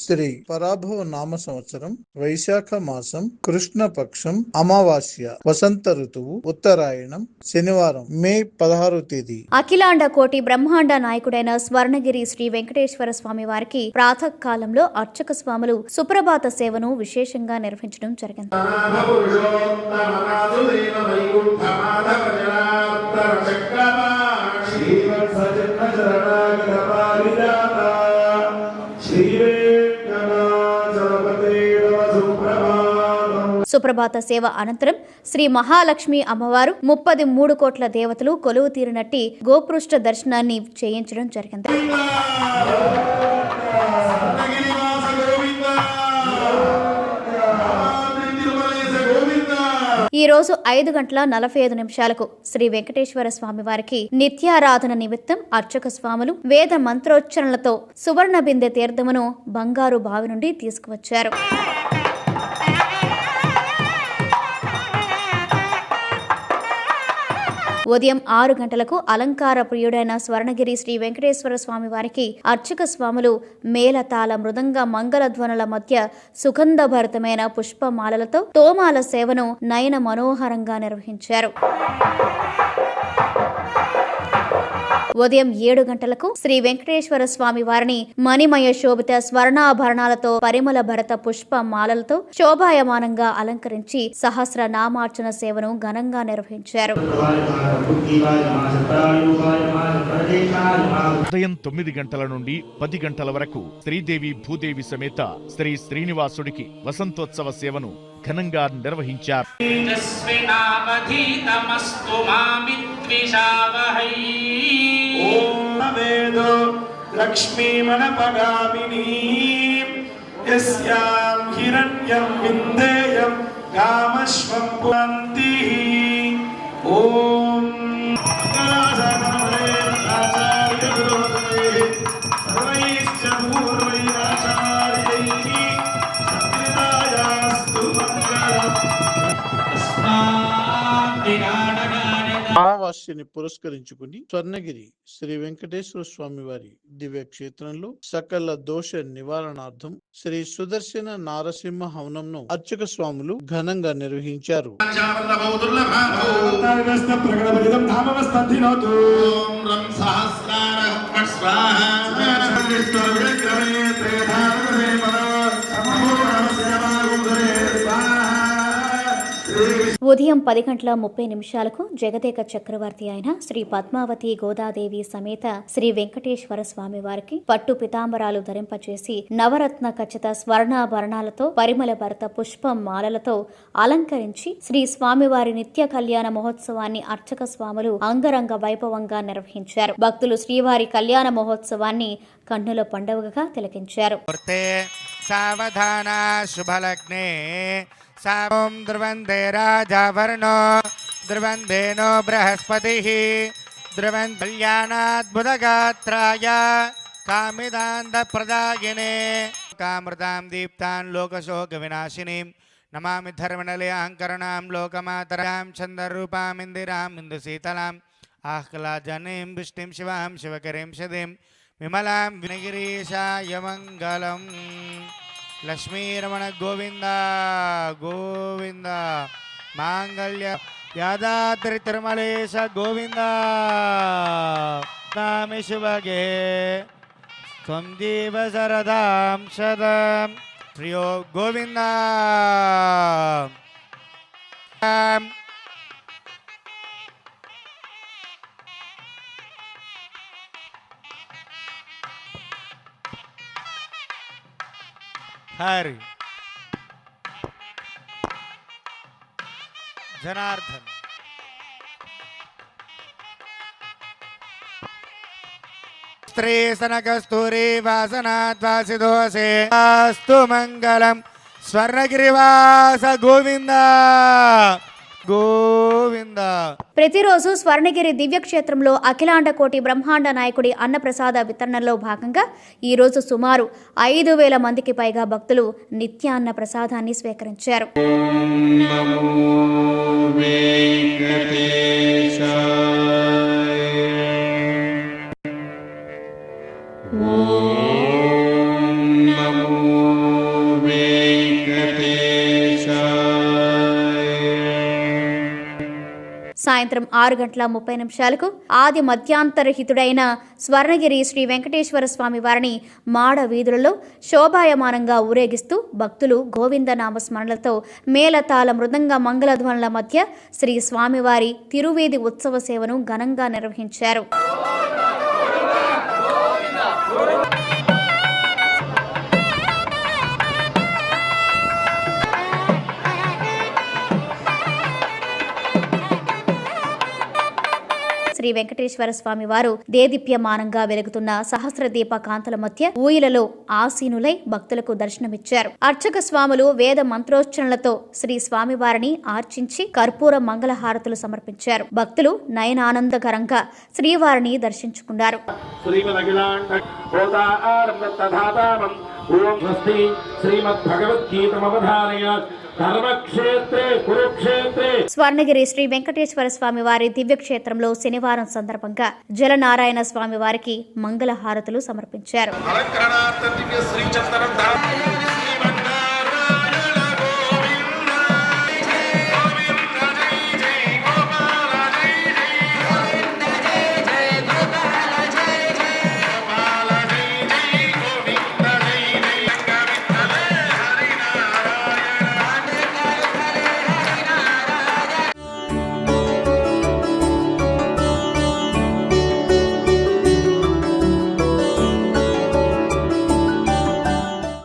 శ్రీ పరాభవ నామ సంవత్సరం వైశాఖ మాసం కృష్ణపక్షం అమావాస్య వసంత ఋతువు ఉత్తరాయణం శనివారం మే 16వ తేదీ. అఖిలాండ కోటి బ్రహ్మాండ నాయకుడైన స్వర్ణగిరి శ్రీ వెంకటేశ్వర స్వామి వారికి ప్రాతకాలంలో అర్చక స్వాములు సుప్రభాత సేవను విశేషంగా నిర్వహించడం జరిగింది. సుప్రభాత సేవ అనంతరం శ్రీ మహాలక్ష్మి అమ్మవారు 33 కోట్ల దేవతలు కొలువు తీరినట్టి గోపృష్ఠ దర్శనాన్ని చేయించడం జరిగింది. ఈ రోజు 5:45 శ్రీ వెంకటేశ్వర స్వామి వారికి నిత్యారాధన నిమిత్తం అర్చక స్వాములు వేద మంత్రోచ్చరణలతో సువర్ణ బిందె తీర్థమును బంగారు బావి నుండి తీసుకువచ్చారు. ఉదయం 6 గంటలకు అలంకార ప్రియుడైన స్వర్ణగిరి శ్రీ వెంకటేశ్వర స్వామి వారికి అర్చక స్వాములు మేళతాళ మృదంగ మంగళధ్వనుల మధ్య సుగంధభరితమైన పుష్పమాలలతో తోమాల సేవను నయన మనోహరంగా నిర్వహించారు. ఉదయం 7 గంటలకు శ్రీ వెంకటేశ్వర స్వామి వారిని మణిమయ శోభిత స్వర్ణాభరణాలతో పరిమళ భరత పుష్ప మాలలతో శోభాయమానంగా అలంకరించి సహస్ర నామార్చన సేవను ఘనంగా నిర్వహించారు. ఉదయం 9 గంటల నుండి 10 గంటల వరకు శ్రీదేవి భూదేవి సమేత శ్రీ శ్రీనివాసుడికి వసంతోత్సవ సేవను ఘనంగా నిర్వహించారు. లక్ష్మీమణపగామినీ యస్యాం హిరణ్యం విందేయం కామశ్వం పునంతి. ఓం అమావాస్యని పురస్కరించుకుని స్వర్ణగిరి శ్రీ వెంకటేశ్వర స్వామి వారి దివ్య క్షేత్రంలో సకల దోష నివారణార్థం శ్రీ సుదర్శన నారసింహ హవనంను అర్చక స్వాములు ఘనంగా నిర్వహించారు. ఉదయం 10:30 జగదేక చక్రవర్తి అయిన శ్రీ పద్మావతి గోదాదేవి సమేత శ్రీ వెంకటేశ్వర స్వామి వారికి పట్టు పితాంబరాలు ధరింపచేసి నవరత్న ఖచ్చిత స్వర్ణాభరణాలతో పరిమళ భరత పుష్ప మాలలతో అలంకరించి శ్రీ స్వామివారి నిత్య కళ్యాణ మహోత్సవాన్ని అర్చక స్వాములు అంగరంగ వైభవంగా నిర్వహించారు. భక్తులు శ్రీవారి కళ్యాణ మహోత్సవాన్ని కన్నుల పండుగగా తిలకించారు. సావధాన శుభలగ్నే సావం ధ్రువందే రాజావర్ణో ధ్రువందేనో బృహస్పతిః ధ్రువం కళ్యాణాద్భుతగాత్రాయ కామిదాంతప్రదాయినే కామృతాం దీప్తాన్ లోకశోక వినాశినీం నమామి ధర్మనిలయాంకరణాం లోకమాతరాం చంద్రరూపాం ఇందిరాం ఇందుశీతలాం ఆహ్లాదనీం విష్ణుం శివాం శివకరీం సదీం విమలాం వినగిరీశాయ మంగళం. లక్ష్మీరమణ గోవింద గోవింద మాంగళ్య యాదాద్రి తిరుమలేశ గోవింద నామి శుభగే త్వం జీవ శరదాం శతం ప్రియో గోవింద. హరి జనార్దన్ స్త్రీ సనకస్తూరి వాసనాద్వాసిదోసే అస్తు మంగళం. స్వర్ణగిరివాస గోవింద గోవింద. ప్రతిరోజు స్వర్ణగిరి దివ్యక్షేత్రంలో అఖిలాండ కోటి బ్రహ్మాండ నాయకుడి అన్నప్రసాద వితరణలో భాగంగా ఈరోజు సుమారు 5,000 మందికి పైగా భక్తులు నిత్యాన్న ప్రసాదాన్ని స్వీకరించారు. ఓం నమో సాయంత్రం 6:30 ఆది మధ్యాంతరహితుడైన స్వర్ణగిరి శ్రీ వెంకటేశ్వర స్వామి వారిని మాడ వీధులలో శోభాయమానంగా ఊరేగిస్తూ భక్తులు గోవింద నామస్మరణలతో మేళతాళ మృదంగ మంగళధ్వనుల మధ్య శ్రీ స్వామివారి తిరువీధి ఉత్సవ సేవను ఘనంగా నిర్వహించారు. శ్రీ వెంకటేశ్వర స్వామి వారు దేదీప్యమానంగా వెలుగుతున్న సహస్ర దీప కాంతుల మధ్య ఊయలలో ఆసీనులై భక్తులకు దర్శనమిచ్చారు. అర్చక స్వాములు వేద మంత్రోచ్చరణలతో శ్రీ స్వామివారిని ఆర్చించి కర్పూర మంగళహారతులు సమర్పించారు. భక్తులు నయనానందకరంగా శ్రీవారిని దర్శించుకున్నారు. స్వర్ణగిరి శ్రీ వెంకటేశ్వర స్వామి వారి దివ్యక్షేత్రంలో శనివారం సందర్భంగా జలనారాయణ స్వామి వారికి మంగళహారతులు సమర్పించారు.